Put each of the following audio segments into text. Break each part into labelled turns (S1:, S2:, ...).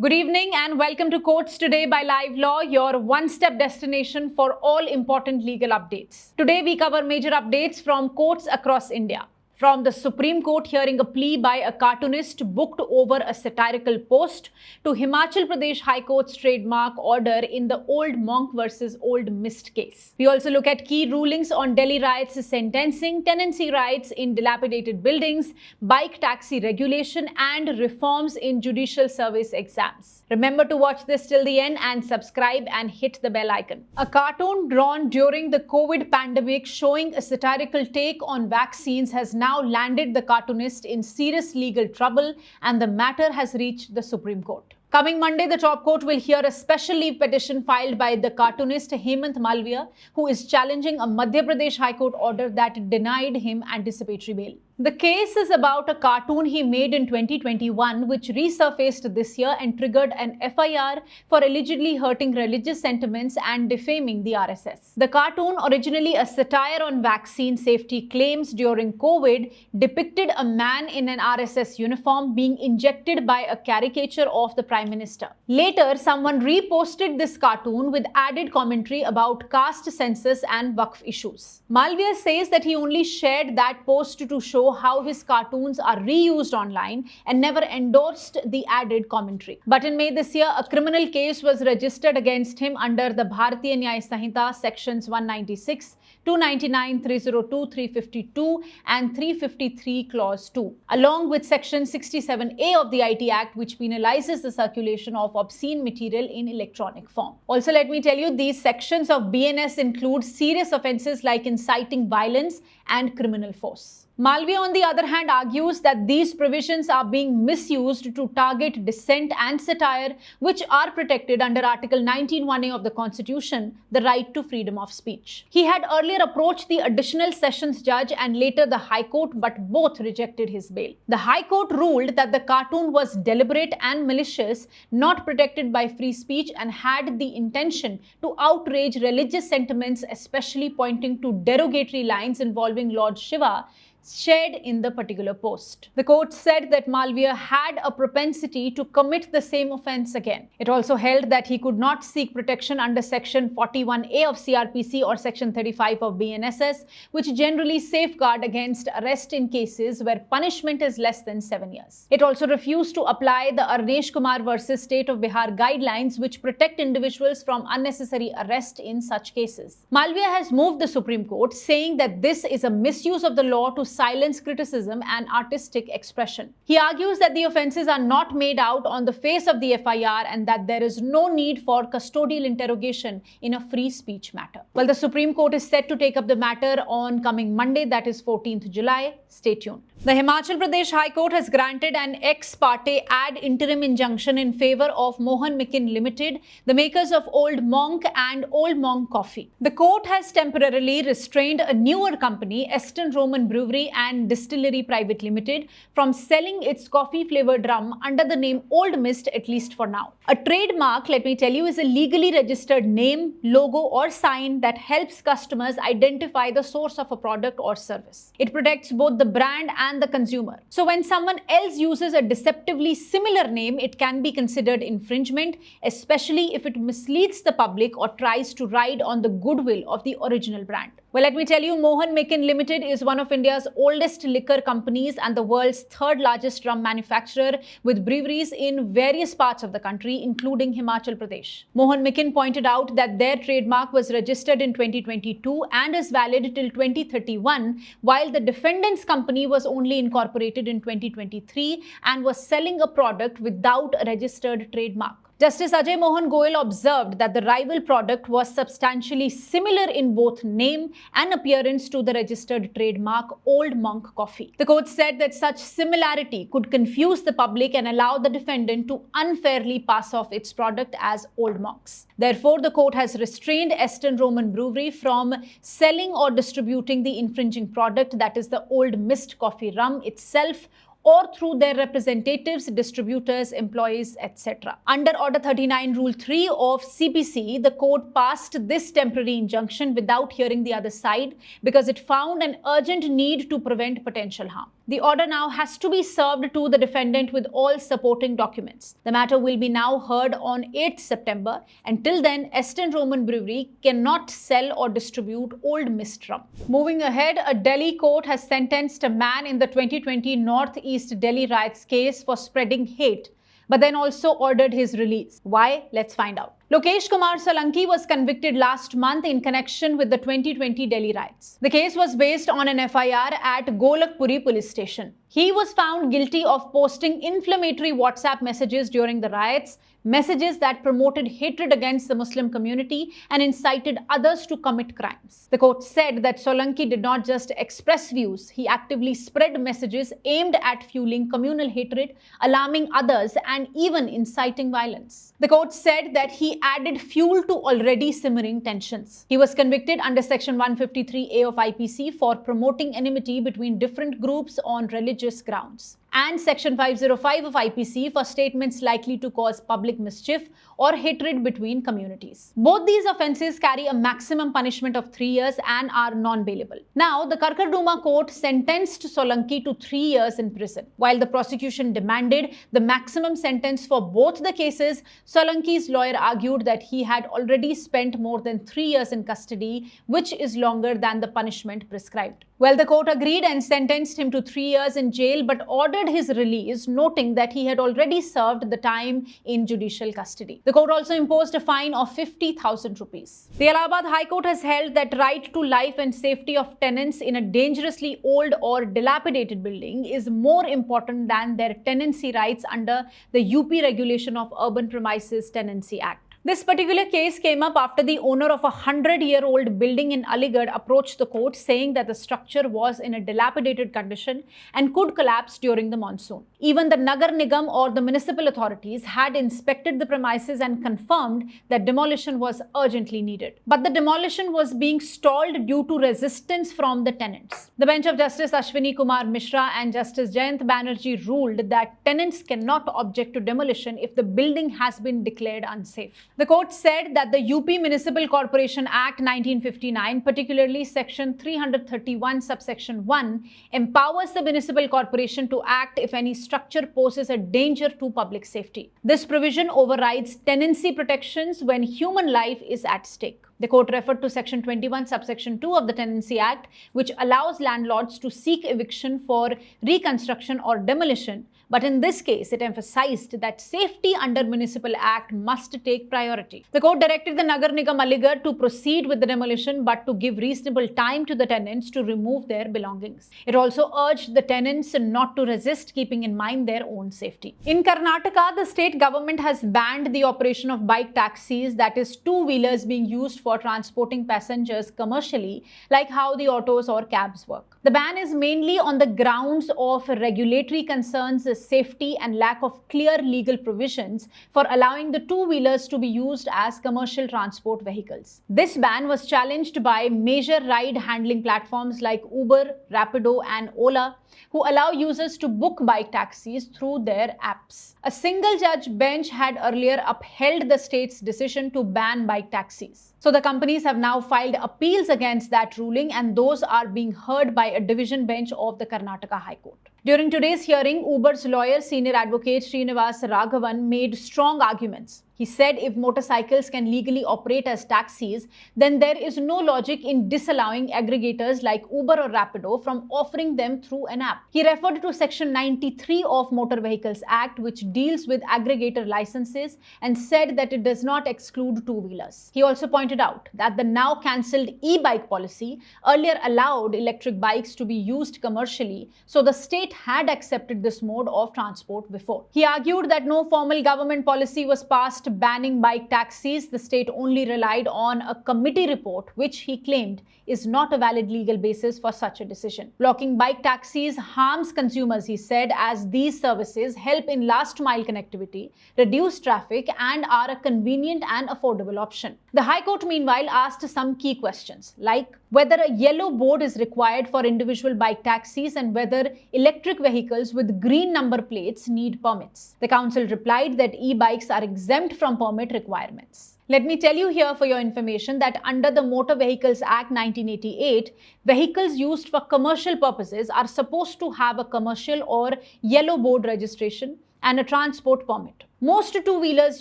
S1: Good evening and welcome to Courts Today by Live Law, your one-step destination for all important legal updates. Today we cover major updates from courts across India. From the Supreme Court hearing a plea by a cartoonist booked over a satirical post to Himachal Pradesh High Court's trademark order in the Old Monk versus Old Mist case. We also look at key rulings on Delhi riots sentencing, tenancy rights in dilapidated buildings, bike taxi regulation, and reforms in judicial service exams. Remember to watch this till the end and subscribe and hit the bell icon. A cartoon drawn during the COVID pandemic showing a satirical take on vaccines has now landed the cartoonist in serious legal trouble, and the matter has reached the Supreme Court. Coming Monday, the top court will hear a special leave petition filed by the cartoonist Hemant Malviya, who is challenging a Madhya Pradesh High Court order that denied him anticipatory bail. The case is about a cartoon he made in 2021, which resurfaced this year and triggered an FIR for allegedly hurting religious sentiments and defaming the RSS. The cartoon, originally a satire on vaccine safety claims during COVID, depicted a man in an RSS uniform being injected by a caricature of the Prime Minister. Later, someone reposted this cartoon with added commentary about caste census and Waqf issues. Malviya says that he only shared that post to show how his cartoons are reused online and never endorsed the added commentary. But in May this year, a criminal case was registered against him under the Bharatiya Nyaya Sanhita sections 196, 299, 302, 352 and 353 clause 2, along with section 67A of the IT Act, which penalizes the circulation of obscene material in electronic form. Also, let me tell you, these sections of BNS include serious offences like inciting violence and criminal force. Malviya, on the other hand, argues that these provisions are being misused to target dissent and satire, which are protected under Article 19(1)(a) of the Constitution, the right to freedom of speech. He had earlier approached the additional sessions judge and later the High Court, but both rejected his bail. The High Court ruled that the cartoon was deliberate and malicious, not protected by free speech, and had the intention to outrage religious sentiments, especially pointing to derogatory lines involving Lord Shiva shared in the particular post. The court said that Malviya had a propensity to commit the same offence again. It also held that he could not seek protection under section 41A of CRPC or section 35 of BNSS, which generally safeguard against arrest in cases where punishment is less than 7 years. It also refused to apply the Arnesh Kumar versus State of Bihar guidelines, which protect individuals from unnecessary arrest in such cases. Malviya has moved the Supreme Court, saying that this is a misuse of the law to silence criticism and artistic expression. He argues that the offences are not made out on the face of the FIR and that there is no need for custodial interrogation in a free speech matter. Well, the Supreme Court is set to take up the matter on coming Monday, that is 14th July. Stay tuned. The Himachal Pradesh High Court has granted an ex parte ad interim injunction in favour of Mohan Mikin Limited, the makers of Old Monk and Old Monk Coffee. The court has temporarily restrained a newer company, Aston Roman Brewery and Distillery Private Limited, from selling its coffee-flavoured rum under the name Old Mist, at least for now. A trademark, let me tell you, is a legally registered name, logo or sign that helps customers identify the source of a product or service. It protects both the brand and the consumer. So when someone else uses a deceptively similar name, it can be considered infringement, especially if it misleads the public or tries to ride on the goodwill of the original brand. Well, let me tell you, Mohan Mikin Limited is one of India's oldest liquor companies and the world's third largest rum manufacturer, with breweries in various parts of the country, including Himachal Pradesh. Mohan Mikin pointed out that their trademark was registered in 2022 and is valid till 2031, while the defendant's company was only incorporated in 2023 and was selling a product without a registered trademark. Justice Ajay Mohan Goyal observed that the rival product was substantially similar in both name and appearance to the registered trademark Old Monk Coffee. The court said that such similarity could confuse the public and allow the defendant to unfairly pass off its product as Old Monks. Therefore, the court has restrained Aston Roman Brewery from selling or distributing the infringing product, that is the Old Mist coffee rum itself, or through their representatives, distributors, employees, etc. Under Order 39, Rule 3 of CPC, the court passed this temporary injunction without hearing the other side because it found an urgent need to prevent potential harm. The order now has to be served to the defendant with all supporting documents. The matter will be now heard on 8th September. Until then, Aston Roman Brewery cannot sell or distribute Old Mist rum. Moving ahead, a Delhi court has sentenced a man in the 2020 Northeast Delhi riots case for spreading hate, but then also ordered his release. Why? Let's find out. Lokesh Kumar Solanki was convicted last month in connection with the 2020 Delhi riots. The case was based on an FIR at Golakpuri police station. He was found guilty of posting inflammatory WhatsApp messages during the riots, messages that promoted hatred against the Muslim community and incited others to commit crimes. The court said that Solanki did not just express views, he actively spread messages aimed at fueling communal hatred, alarming others, and even inciting violence. The court said that he added fuel to already simmering tensions. He was convicted under Section 153A of IPC for promoting enmity between different groups on religious grounds, and Section 505 of IPC for statements likely to cause public mischief or hatred between communities. Both these offences carry a maximum punishment of 3 years and are non-bailable. Now, the Karkarduma court sentenced Solanki to 3 years in prison. While the prosecution demanded the maximum sentence for both the cases, Solanki's lawyer argued that he had already spent more than 3 years in custody, which is longer than the punishment prescribed. Well, the court agreed and sentenced him to 3 years in jail, but ordered his release, noting that he had already served the time in judicial custody. The court also imposed a fine of 50,000 rupees. The Allahabad High Court has held that right to life and safety of tenants in a dangerously old or dilapidated building is more important than their tenancy rights under the UP Regulation of Urban Premises Tenancy Act. This particular case came up after the owner of a 100-year-old building in Aligarh approached the court saying that the structure was in a dilapidated condition and could collapse during the monsoon. Even the Nagar Nigam or the municipal authorities had inspected the premises and confirmed that demolition was urgently needed. But the demolition was being stalled due to resistance from the tenants. The bench of Justice Ashwini Kumar Mishra and Justice Jayant Banerjee ruled that tenants cannot object to demolition if the building has been declared unsafe. The court said that the UP Municipal Corporation Act 1959, particularly Section 331 subsection 1, empowers the municipal corporation to act if any structure poses a danger to public safety. This provision overrides tenancy protections when human life is at stake. The court referred to Section 21 subsection 2 of the Tenancy Act, which allows landlords to seek eviction for reconstruction or demolition. But in this case, it emphasized that safety under Municipal Act must take priority. The court directed the Nagar Nigam Aligarh to proceed with the demolition but to give reasonable time to the tenants to remove their belongings. It also urged the tenants not to resist, keeping in mind their own safety. In Karnataka, the state government has banned the operation of bike taxis, that is, two-wheelers being used for transporting passengers commercially, like how the autos or cabs work. The ban is mainly on the grounds of regulatory concerns, safety, and lack of clear legal provisions for allowing the two-wheelers to be used as commercial transport vehicles. This ban was challenged by major ride-handling platforms like Uber, Rapido, and Ola, who allow users to book bike taxis through their apps. A single-judge bench had earlier upheld the state's decision to ban bike taxis. So the companies have now filed appeals against that ruling, and those are being heard by a division bench of the Karnataka High Court. During today's hearing, Uber's lawyer, senior advocate Srinivas Raghavan, made strong arguments. He said if motorcycles can legally operate as taxis, then there is no logic in disallowing aggregators like Uber or Rapido from offering them through an app. He referred to Section 93 of Motor Vehicles Act, which deals with aggregator licenses, and said that it does not exclude two-wheelers. He also pointed out that the now cancelled e-bike policy earlier allowed electric bikes to be used commercially, so the state had accepted this mode of transport before. He argued that no formal government policy was passed banning bike taxis. The state only relied on a committee report, which he claimed is not a valid legal basis for such a decision. Blocking bike taxis harms consumers, he said, as these services help in last-mile connectivity, reduce traffic, and are a convenient and affordable option. The High Court, meanwhile, asked some key questions, like whether a yellow board is required for individual bike taxis and whether electric vehicles with green number plates need permits. The council replied that e-bikes are exempt from permit requirements. Let me tell you here for your information that under the Motor Vehicles Act 1988, vehicles used for commercial purposes are supposed to have a commercial or yellow board registration and a transport permit. Most two-wheelers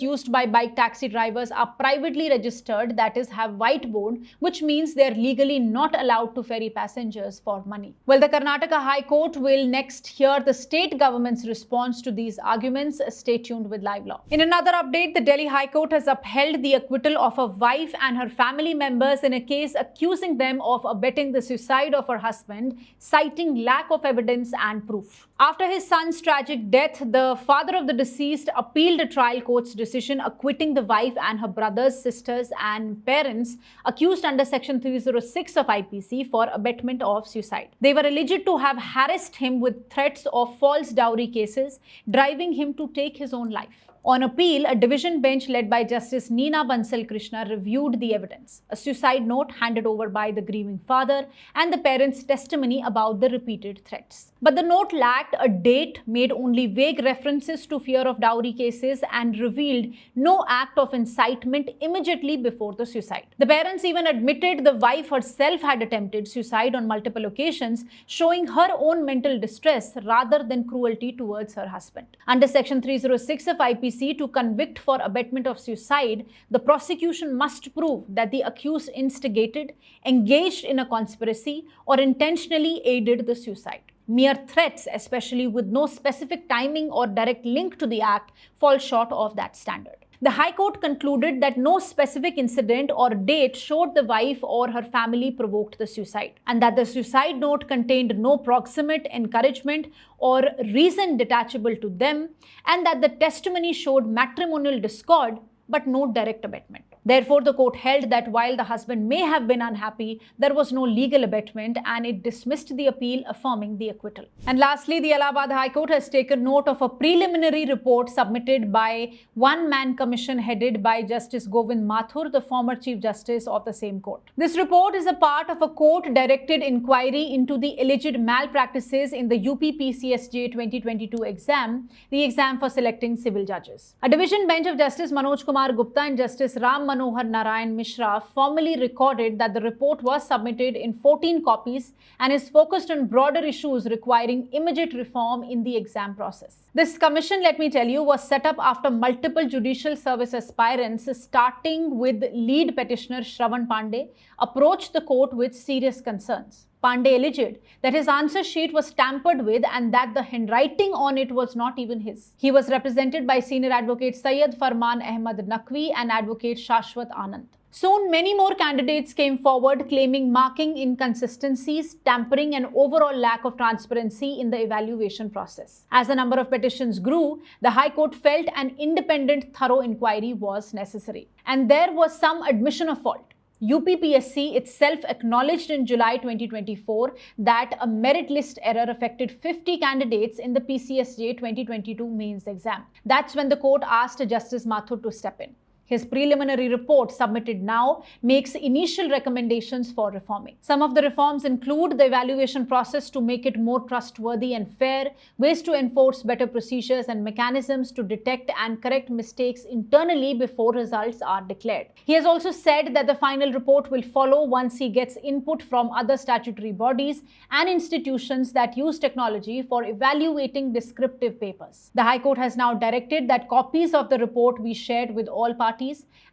S1: used by bike taxi drivers are privately registered, that is, have white board, which means they are legally not allowed to ferry passengers for money. Well, the Karnataka High Court will next hear the state government's response to these arguments. Stay tuned with Live Law. In another update, the Delhi High Court has upheld the acquittal of a wife and her family members in a case accusing them of abetting the suicide of her husband, citing lack of evidence and proof. After his son's tragic death, the father of the deceased appealed a trial court's decision acquitting the wife and her brothers, sisters, and parents accused under Section 306 of IPC for abetment of suicide. They were alleged to have harassed him with threats of false dowry cases, driving him to take his own life. On appeal, a division bench led by Justice Neena Bansal Krishna reviewed the evidence, a suicide note handed over by the grieving father, and the parents' testimony about the repeated threats. But the note lacked a date, made only vague references to fear of dowry cases, and revealed no act of incitement immediately before the suicide. The parents even admitted the wife herself had attempted suicide on multiple occasions, showing her own mental distress rather than cruelty towards her husband. Under Section 306 of IPC, to convict for abetment of suicide, the prosecution must prove that the accused instigated, engaged in a conspiracy, or intentionally aided the suicide. Mere threats, especially with no specific timing or direct link to the act, fall short of that standard. The High Court concluded that no specific incident or date showed the wife or her family provoked the suicide, and that the suicide note contained no proximate encouragement or reason detachable to them, and that the testimony showed matrimonial discord but no direct abetment. Therefore, the court held that while the husband may have been unhappy, there was no legal abetment, and it dismissed the appeal, affirming the acquittal. And lastly, the Allahabad High Court has taken note of a preliminary report submitted by one-man commission headed by Justice Govind Mathur, the former Chief Justice of the same court. This report is a part of a court-directed inquiry into the alleged malpractices in the UP PCSJ 2022 exam, the exam for selecting civil judges. A division bench of Justice Manoj Kumar Gupta and Justice Ram Manohar Narayan Mishra formally recorded that the report was submitted in 14 copies and is focused on broader issues requiring immediate reform in the exam process. This commission, let me tell you, was set up after multiple judicial service aspirants, starting with lead petitioner Shravan Pandey, approached the court with serious concerns. Pandey alleged that his answer sheet was tampered with and that the handwriting on it was not even his. He was represented by senior advocate Syed Farman Ahmad Naqvi and advocate Shashwat Anand. Soon, many more candidates came forward claiming marking inconsistencies, tampering, and overall lack of transparency in the evaluation process. As the number of petitions grew, the High Court felt an independent, thorough inquiry was necessary. And there was some admission of fault. UPPSC itself acknowledged in July 2024 that a merit list error affected 50 candidates in the PCSJ 2022 mains exam. That's when the court asked Justice Mathur to step in. His preliminary report, submitted now, makes initial recommendations for reforming. Some of the reforms include the evaluation process to make it more trustworthy and fair, ways to enforce better procedures and mechanisms to detect and correct mistakes internally before results are declared. He has also said that the final report will follow once he gets input from other statutory bodies and institutions that use technology for evaluating descriptive papers. The High Court has now directed that copies of the report be shared with all parties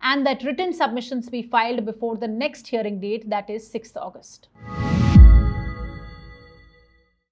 S1: and that written submissions be filed before the next hearing date, that is 6th August.